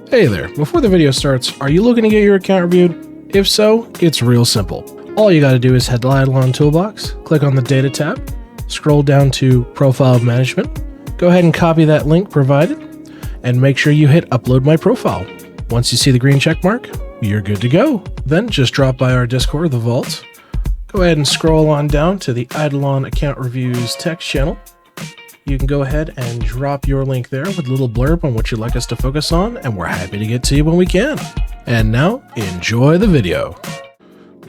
Hey there, before the video starts, are you looking to get your account reviewed? If so, it's real simple. All you gotta do is head to the IdleOn toolbox, click on the data tab, scroll down to profile management, go ahead and copy that link provided, and make sure you hit upload my profile. Once you see the green check mark, you're good to go. Then just drop by our Discord, the Vault. Go ahead and scroll on down to the IdleOn account reviews text channel. You can go ahead and drop your link there with a little blurb on what you'd like us to focus on, and we're happy to get to you when we can. And now, enjoy the video.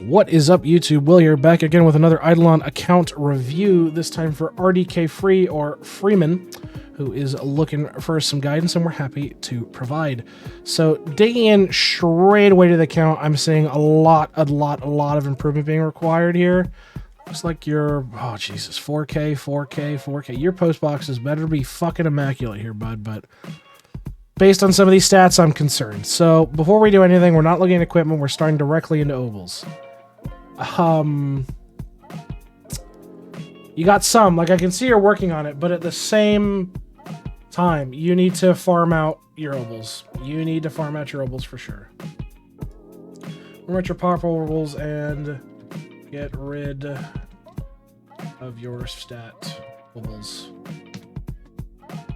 What is up, YouTube? Will here, back again with another IdleOn account review, this time for RDKFree, or Freeman, who is looking for some guidance, and we're happy to provide. So, digging in straight away to the account, I'm seeing a lot of improvement being required here. Looks like your, oh Jesus, 4K. Your post boxes better be fucking immaculate here, bud, but based on some of these stats, I'm concerned. So, before we do anything, we're not looking at equipment, we're starting directly into Obols. You got some, like I can see you're working on it, but at the same time, you need to farm out your Obols. You need to farm out your Obols for sure. Farm out your POP Obols and get rid of your stat Obols.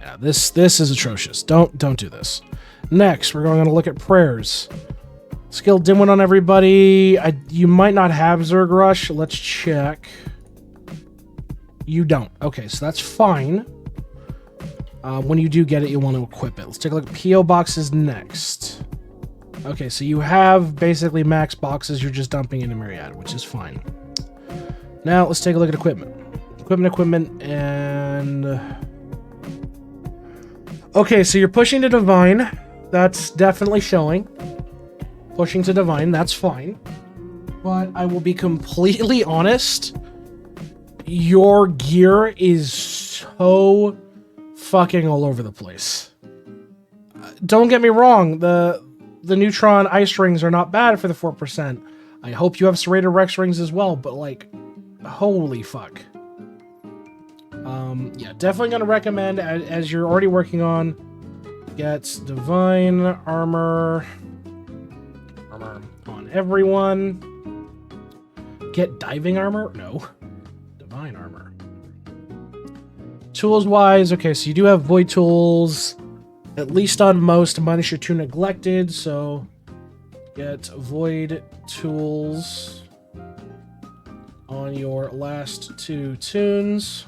Yeah, this is atrocious. Don't do this. Next, we're going to look at prayers. Skill dimwit on everybody. You might not have Zerg Rush. Let's check. You don't. Okay, so that's fine. When you do get it, you want to equip it. Let's take a look at PO boxes next. Okay, so you have basically max boxes. You're just dumping into Myriad, which is fine. Now, let's take a look at equipment. Equipment, and... Okay, so you're pushing to Divine. That's definitely showing. Pushing to Divine, that's fine. But I will be completely honest. Your gear is so fucking all over the place. Don't get me wrong, the Neutron Ice Rings are not bad for the 4%. I hope you have Serrated Rex Rings as well, but like, holy fuck. Yeah, definitely gonna recommend, as you're already working on, get Divine Armor on everyone. Get Diving Armor? No. Divine Armor. Tools wise, okay, so you do have Void Tools, at least on most, minus your 2 Neglected, so get Void Tools on your last 2 toons.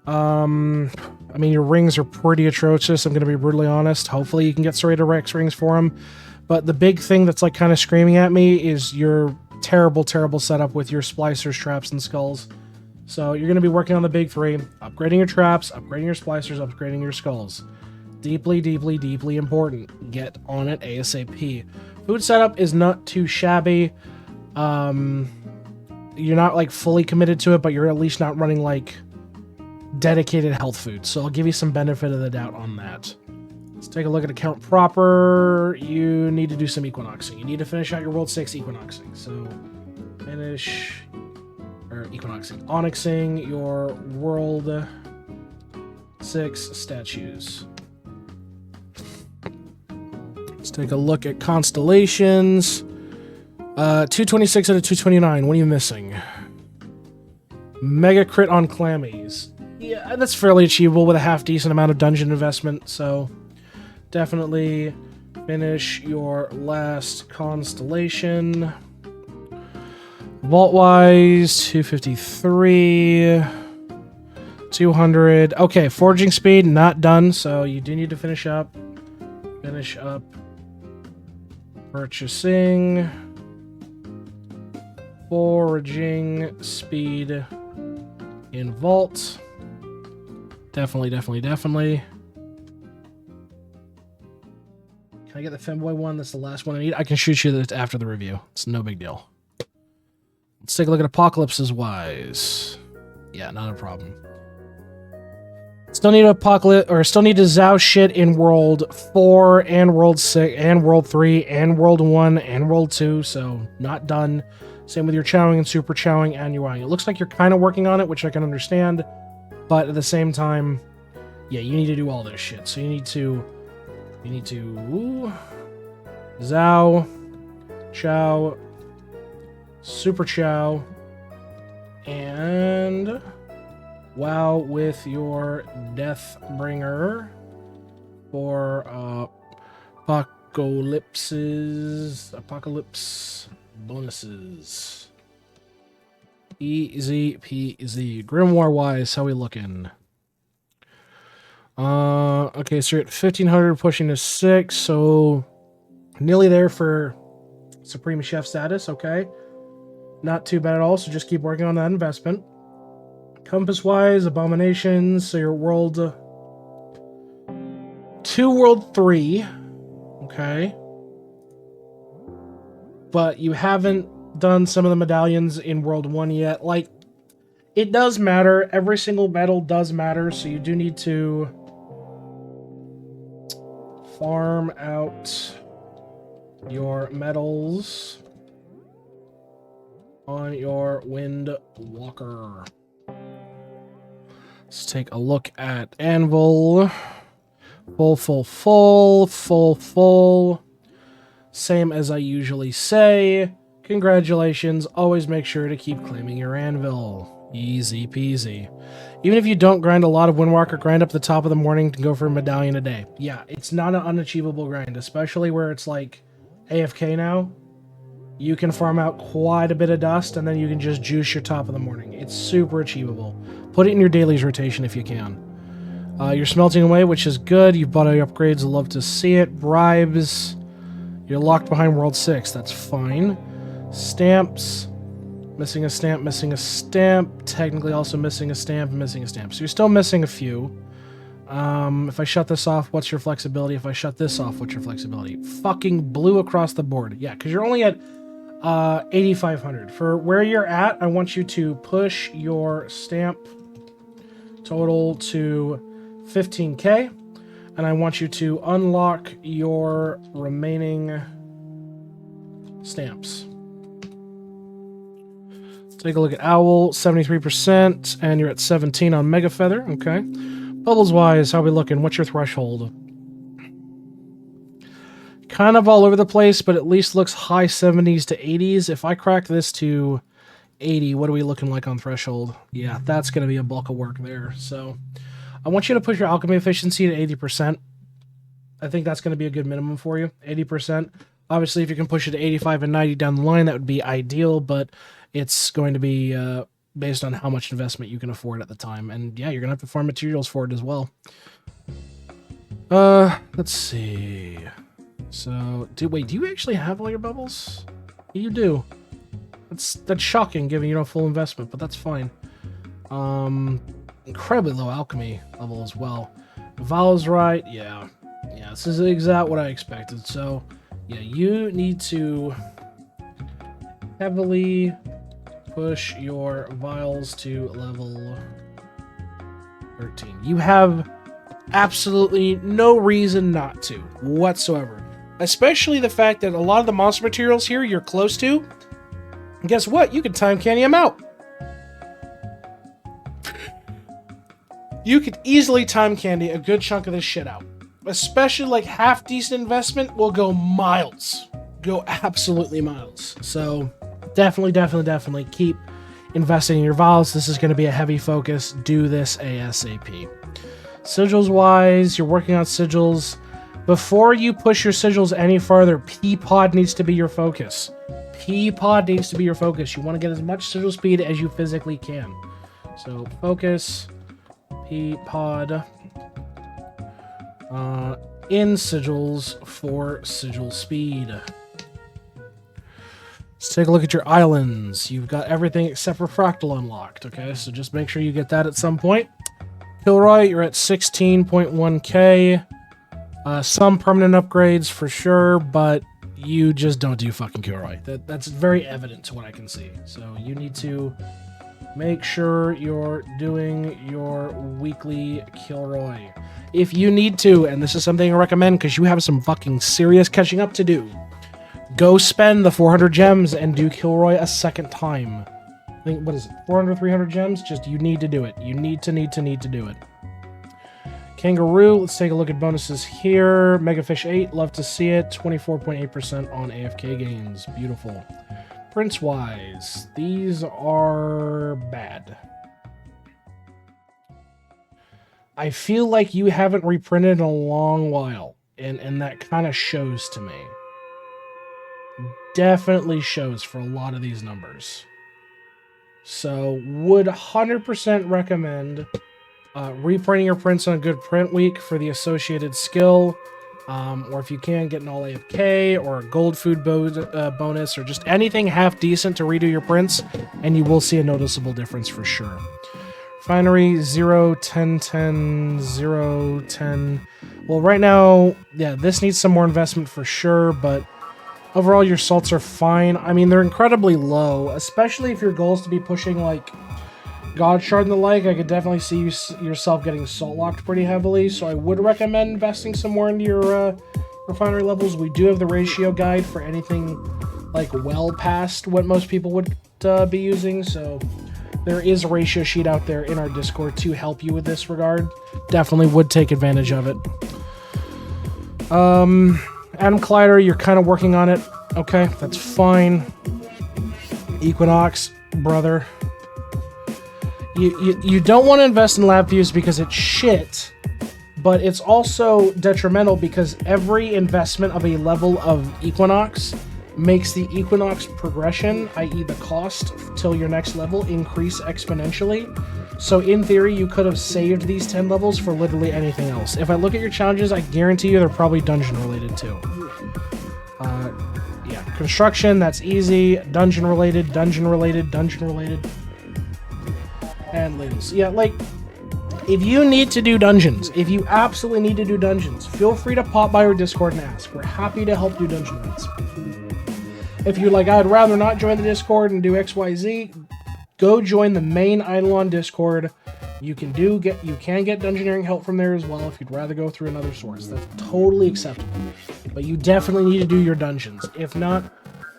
I mean, your rings are pretty atrocious, I'm going to be brutally honest. Hopefully you can get Serrated Rex Rings for them. But the big thing that's like kind of screaming at me is your terrible setup with your Splicers, traps, and skulls. So you're going to be working on the big 3. Upgrading your traps, upgrading your Splicers, upgrading your skulls. Deeply important. Get on it ASAP. Food setup is not too shabby. You're not like fully committed to it, but you're at least not running like dedicated health food. So I'll give you some benefit of the doubt on that. Let's take a look at account proper. You need to do some Equinoxing. You need to finish out your World 6 Equinoxing. So finish, or Equinoxing. Onyxing your World 6 statues. Let's take a look at Constellations. 226 out of 229. What are you missing? Mega crit on Clammies. Yeah, that's fairly achievable with a half-decent amount of dungeon investment, so definitely finish your last Constellation. Vault-wise, 253, 200. Okay, foraging speed, not done, so you do need to finish up. Finish up purchasing. Foraging speed in Vault. Definitely. Can I get the Femboy one? That's the last one I need. I can shoot you after the review. It's no big deal. Let's take a look at Apocalypses wise. Yeah, not a problem. Still need Apocalypse, or still need to Zao shit in World 4 and World 6 and World 3 and World 1 and World 2, so not done. Same with your chowing and super chowing and UIing. It looks like you're kind of working on it, which I can understand. But at the same time, yeah, you need to do all this shit. So you need to You need to Zao, Chow, Super Chow, and WoW with your Deathbringer for Apocalypse bonuses. Easy peasy. Grimoire wise, how we looking? Okay, so you're at 1500, pushing to 6, so nearly there for Supreme Chef status. Okay, not too bad at all. So just keep working on that investment. Compass wise, abominations. So you're world 2, world 3. Okay, but you haven't done some of the medallions in world 1 yet. Like, it does matter. Every single medal does matter. So you do need to farm out your medals on your Windwalker. Let's take a look at Anvil. Full. Same as I usually say. Congratulations. Always make sure to keep claiming your Anvil. Easy peasy. Even if you don't grind a lot of Windwalker, grind up the top of the morning to go for a medallion a day. Yeah, it's not an unachievable grind, especially where it's like AFK now. You can farm out quite a bit of dust, and then you can just juice your top of the morning. It's super achievable. Put it in your dailies rotation if you can. You're smelting away, which is good. You've bought your upgrades. Love to see it. Bribes. You're locked behind World 6. That's fine. Stamps. Missing a stamp, missing a stamp. Technically also missing a stamp, missing a stamp. So you're still missing a few. If I shut this off, what's your flexibility? If I shut this off, what's your flexibility? Fucking blue across the board. Yeah, because you're only at 8,500. For where you're at, I want you to push your stamp total to 15k, and I want you to unlock your remaining stamps. Take a look at Owl, 73%, and you're at 17 on Mega Feather. Okay. Bubbles wise, how we looking? What's your threshold? Kind of all over the place, but at least looks high 70s to 80s. If I crack this to 80, what are we looking like on threshold? Yeah, that's going to be a bulk of work there. So I want you to push your alchemy efficiency to 80%. I think that's going to be a good minimum for you, 80%. Obviously, if you can push it to 85 and 90 down the line, that would be ideal, but it's going to be based on how much investment you can afford at the time. And yeah, you're going to have to farm materials for it as well. Let's see. So, do you actually have all your bubbles? You do. That's shocking, given you don't have full investment, but that's fine. Incredibly low alchemy level as well. Vials right, yeah. Yeah, this is exactly what I expected. So, yeah, you need to heavily push your vials to level 13. You have absolutely no reason not to, whatsoever. Especially the fact that a lot of the monster materials here you're close to. And guess what? You can time candy them out. You could easily time candy a good chunk of this shit out. Especially like half decent investment will go miles. Go absolutely miles. So definitely keep investing in your vials. This is going to be a heavy focus. Do this ASAP. Sigils wise, you're working on sigils. Before you push your sigils any farther, P-Pod needs to be your focus. P-Pod needs to be your focus. You want to get as much sigil speed as you physically can. So focus, P-Pod, in sigils for sigil speed. Let's take a look at your islands. You've got everything except for Fractal unlocked, okay? So just make sure you get that at some point. Kilroy, you're at 16.1k. Some permanent upgrades for sure, but you just don't do fucking Kilroy. That's very evident to what I can see. So you need to make sure you're doing your weekly Kilroy. If you need to, and this is something I recommend because you have some fucking serious catching up to do, go spend the 400 gems and do Kilroy a second time. I think, what is it, 400, 300 gems? Just, you need to do it. You need to do it. Kangaroo, let's take a look at bonuses here. Megafish 8, love to see it. 24.8% on AFK gains. Beautiful. Prince-wise, these are bad. I feel like you haven't reprinted in a long while, and that kind of shows to me. Definitely shows for a lot of these numbers. So, would 100% recommend reprinting your prints on a good print week for the associated skill, or if you can, get an all AFK or a gold food bonus, or just anything half decent to redo your prints, and you will see a noticeable difference for sure. Refinery 0, 10, 10, 0, 10. Well, right now, yeah, this needs some more investment for sure, but overall your salts are fine. I mean, they're incredibly low, especially if your goal is to be pushing like God Shard and the like. I could definitely see yourself getting salt locked pretty heavily, so I would recommend investing some more into your refinery levels. We do have the ratio guide for anything like well past what most people would be using, so there is a ratio sheet out there in our Discord to help you with this regard. Definitely would take advantage of it. Adam Collider, you're kind of working on it. Okay, that's fine. Equinox, brother. You don't want to invest in lab views because it's shit, but it's also detrimental because every investment of a level of Equinox makes the Equinox progression, i.e. the cost till your next level, increase exponentially. So in theory, you could have saved these 10 levels for literally anything else. If I look at your challenges, I guarantee you they're probably dungeon related too. Yeah, construction, that's easy. Dungeon related, dungeon related, dungeon related. And limbs. Yeah, like, if you need to do dungeons, if you absolutely need to do dungeons, feel free to pop by our Discord and ask. We're happy to help do dungeon runs. If you're like, I'd rather not join the Discord and do XYZ, go join the main IdleOn Discord. You can get dungeoneering help from there as well if you'd rather go through another source. That's totally acceptable. But you definitely need to do your dungeons. If not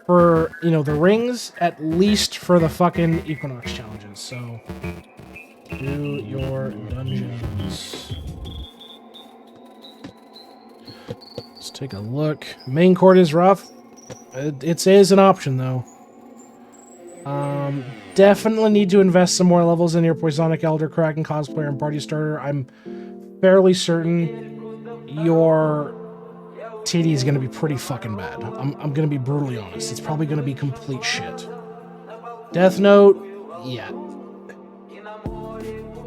for, you know, the rings, at least for the fucking Equinox challenges. So, do your dungeons. Let's take a look. Main court is rough. It is an option, though. Definitely need to invest some more levels in your Poisonic Elder, Kraken Cosplayer, and Party Starter. I'm fairly certain your TD is going to be pretty fucking bad. I'm going to be brutally honest. It's probably going to be complete shit. Death Note, yeah.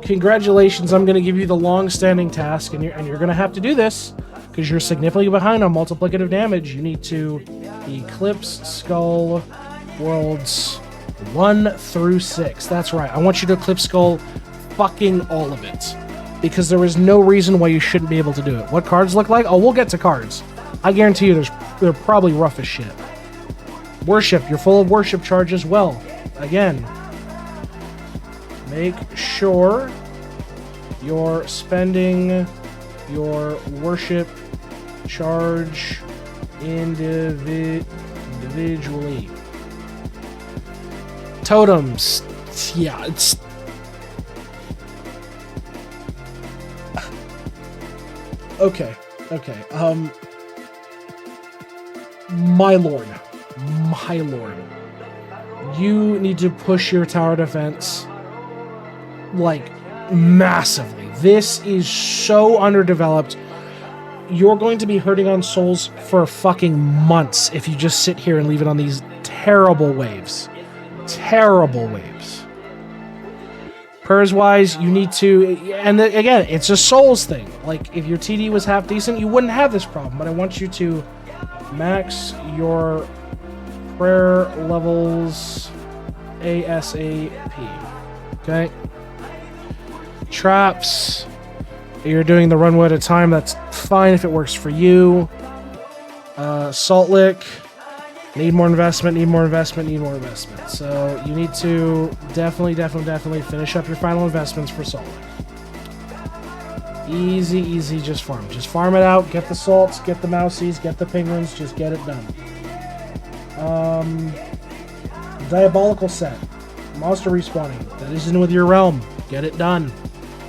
Congratulations, I'm going to give you the long-standing task, and you're going to have to do this, because you're significantly behind on multiplicative damage. You need to Eclipse Skull Worlds 1 through 6. That's right. I want you to Eclipse Skull fucking all of it, because there is no reason why you shouldn't be able to do it. What cards look like? Oh, we'll get to cards. I guarantee you they're probably rough as shit. Worship. You're full of worship charge as well. Again, make sure you're spending your worship charge individually. Totems. Yeah, it's... Okay. My lord. You need to push your tower defense, like, massively. This is so underdeveloped. You're going to be hurting on souls for fucking months if you just sit here and leave it on these terrible waves. Terrible waves. Pers-wise, you need to... And again, it's a souls thing. Like, if your TD was half decent, you wouldn't have this problem. But I want you to max your prayer levels ASAP. Okay? Traps. You're doing the run one at a time. That's fine if it works for you. Salt Lick. Need more investment. So you need to definitely finish up your final investments for Salt Lick. Easy, just farm. Just farm it out. Get the salts, get the mousies, get the penguins. Just get it done. Diabolical set. Monster respawning. That isn't with your realm. Get it done.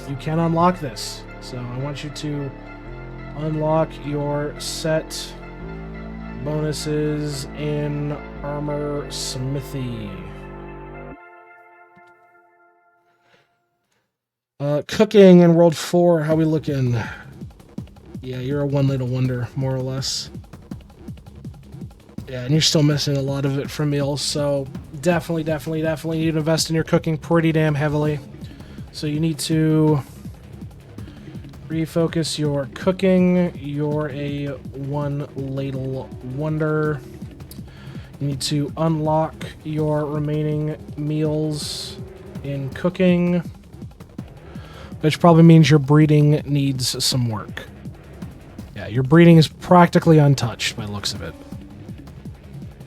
You can unlock this. So I want you to unlock your set bonuses in Armor Smithy. Cooking in World 4, how we looking? Yeah, you're a one little wonder, more or less. Yeah, and you're still missing a lot of it from meals, so definitely need to invest in your cooking pretty damn heavily. So you need to refocus your cooking. You're a one ladle wonder. You need to unlock your remaining meals in cooking, which probably means your breeding needs some work. Yeah, your breeding is practically untouched by the looks of it.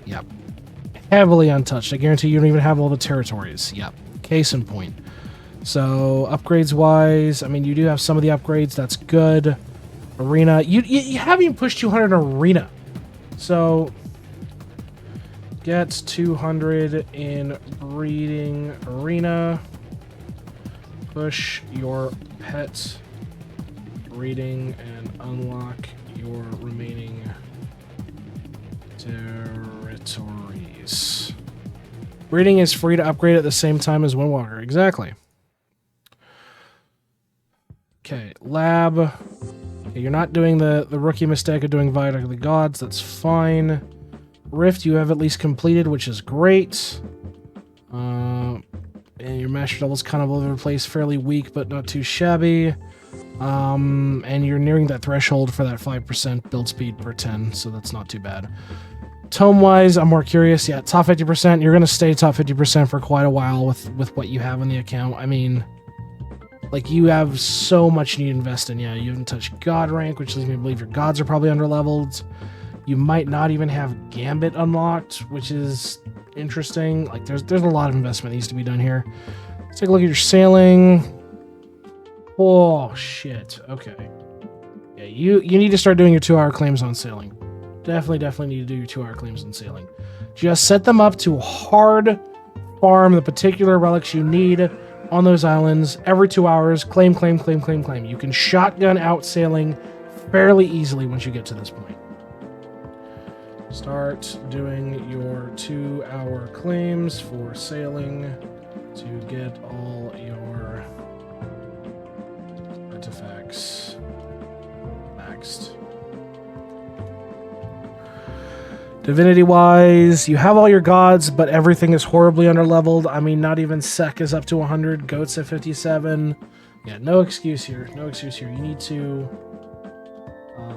Yep. Heavily untouched. I guarantee you don't even have all the territories. Yep. Case in point. So, upgrades-wise, I mean, you do have some of the upgrades. That's good. Arena. You haven't even pushed 200 in Arena. So, get 200 in breeding Arena. Push your pet breeding and unlock your remaining territories. Breeding is free to upgrade at the same time as Windwalker. Exactly. Okay, lab. Okay, you're not doing the rookie mistake of doing Vital of the Gods. That's fine. Rift, you have at least completed, which is great. And your master level's kind of all over the place, fairly weak, but not too shabby. And you're nearing that threshold for that 5% build speed per 10, so that's not too bad. Tome-wise, I'm more curious. Yeah, top 50%. You're going to stay top 50% for quite a while with what you have on the account. I mean, like, you have so much you need to invest in. Yeah, you haven't touched God rank, which leads me to believe your gods are probably underleveled. You might not even have Gambit unlocked, which is interesting. Like, there's a lot of investment that needs to be done here. Let's take a look at your sailing. Oh, shit. Okay. Yeah, you need to start doing your 2-hour claims on sailing. Definitely need to do your 2-hour claims on sailing. Just set them up to hard farm the particular relics you need on those islands every 2 hours. Claim. You can shotgun out sailing fairly easily once you get to this point. Start doing your 2-hour claims for sailing to get all your artifacts maxed. Divinity-wise, you have all your gods, but everything is horribly underleveled. I mean, not even Sek is up to 100, Goats at 57. Yeah, no excuse here. No excuse here. You need to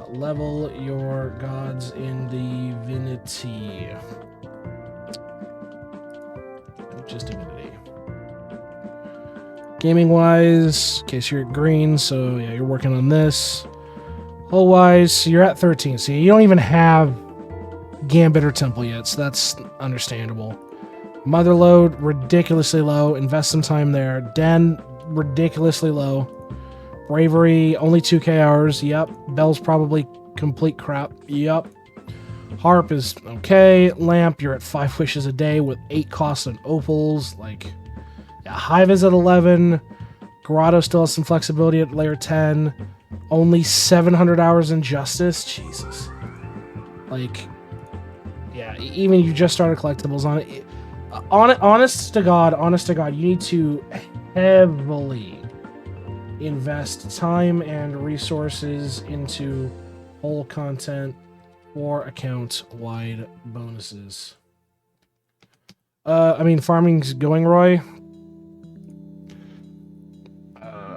level your gods in Divinity. Just Divinity. Gaming-wise, in case you're at green, so yeah, you're working on this. Hull-wise, so you're at 13. So you don't even have Gambit or Temple yet, so that's understandable. Mother load, ridiculously low. Invest some time there. Den, ridiculously low. Bravery, only 2k hours. Yep. Bell's probably complete crap. Yep. Harp is okay. Lamp, you're at 5 wishes a day with 8 costs on opals. Like, yeah, Hive is at 11. Grotto still has some flexibility at layer 10. Only 700 hours in Justice. Jesus. Like, yeah, even you just started collectibles on it. Honest to God, you need to heavily invest time and resources into whole content for account-wide bonuses. I mean, farming's going, Roy.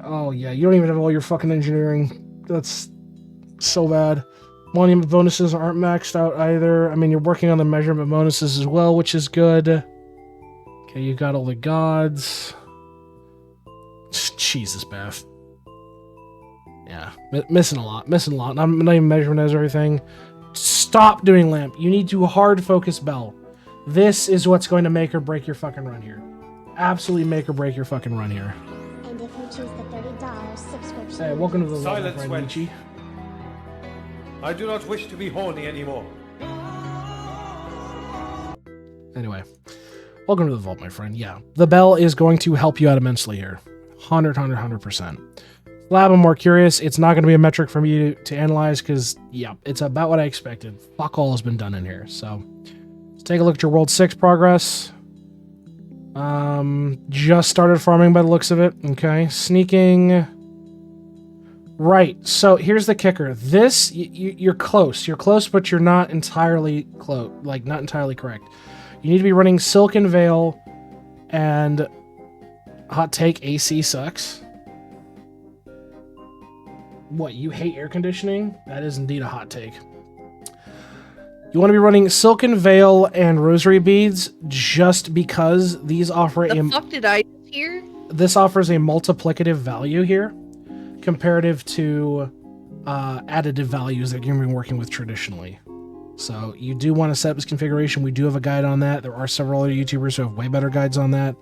Oh, yeah, you don't even have all your fucking engineering. That's so bad. Monument bonuses aren't maxed out either. I mean, you're working on the measurement bonuses as well, which is good. Okay, you got all the gods. Jesus, Beth. Yeah, missing a lot. I'm not even measuring as everything. Stop doing lamp. You need to hard focus Bell. This is what's going to make or break your fucking run here. Absolutely make or break your fucking run here. And if you choose the $30 subscription... Hey, welcome to the Silence, friend, Michi. I do not wish to be horny anymore. Anyway, welcome to the vault, my friend. Yeah, the bell is going to help you out immensely here. 100%. Lab, I'm more curious. It's not going to be a metric for me to analyze because, yeah, it's about what I expected. Fuck all has been done in here. So let's take a look at your World 6 progress. Just started farming by the looks of it. Okay, sneaking. Right, so here's the kicker. This, you're close. You're close, but you're not entirely close. Like, not entirely correct. You need to be running Silken Veil and hot take, AC sucks. What, you hate air conditioning? That is indeed a hot take. You want to be running Silken Veil and Rosary Beads just because these offer The fuck did I hear? This offers a multiplicative value here comparative to additive values that you've been working with traditionally. So you do want to set up this configuration. We do have a guide on that. There are several other YouTubers who have way better guides on that.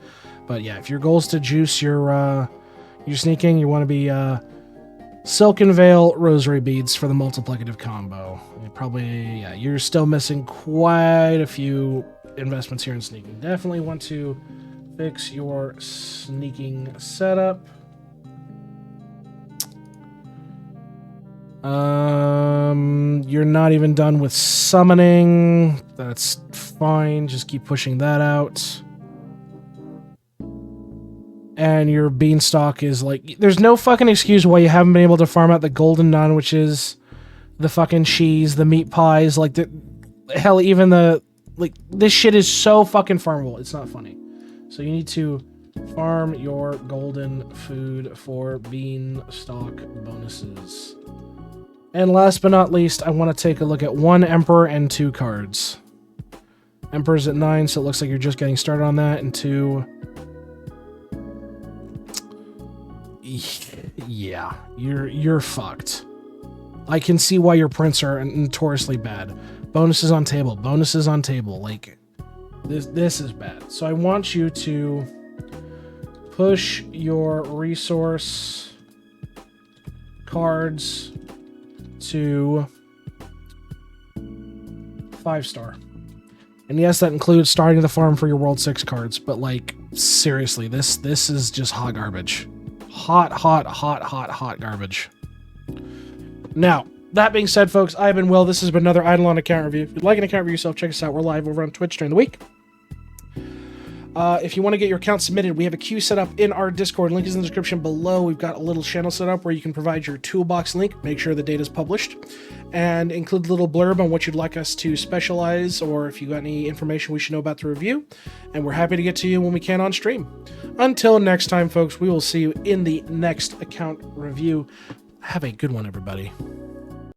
But yeah, if your goal is to juice your sneaking, you want to be Silken Veil, Rosary Beads for the multiplicative combo. Yeah, you're still missing quite a few investments here in sneaking. Definitely want to fix your sneaking setup. You're not even done with summoning. That's fine. Just keep pushing that out. And your beanstalk is like, there's no fucking excuse why you haven't been able to farm out the golden nun, which is the fucking cheese, the meat pies, like hell, even this shit is so fucking farmable. It's not funny. So you need to farm your golden food for beanstalk bonuses. And last but not least, I want to take a look at 1 Emperor and 2 cards. Emperor's at 9, so it looks like you're just getting started on that. And 2... Yeah, you're fucked. I can see why your prints are notoriously bad. Bonuses on table. Bonuses on table. Like, this is bad. So I want you to push your resource cards to 5-star. And yes, that includes starting the farm for your World 6 cards, but like, seriously, this is just hot garbage. Hot garbage. Now, that being said, folks, I've been Will. This has been another IdleOn account review. If you'd like an account review yourself, check us out. We're live over on Twitch during the week. If you want to get your account submitted, we have a queue set up in our Discord. Link is in the description below. We've got a little channel set up where you can provide your toolbox link, make sure the data is published, and include a little blurb on what you'd like us to specialize, or if you got any information we should know about the review. And we're happy to get to you when we can on stream. Until next time, folks, we will see you in the next account review. Have a good one, everybody.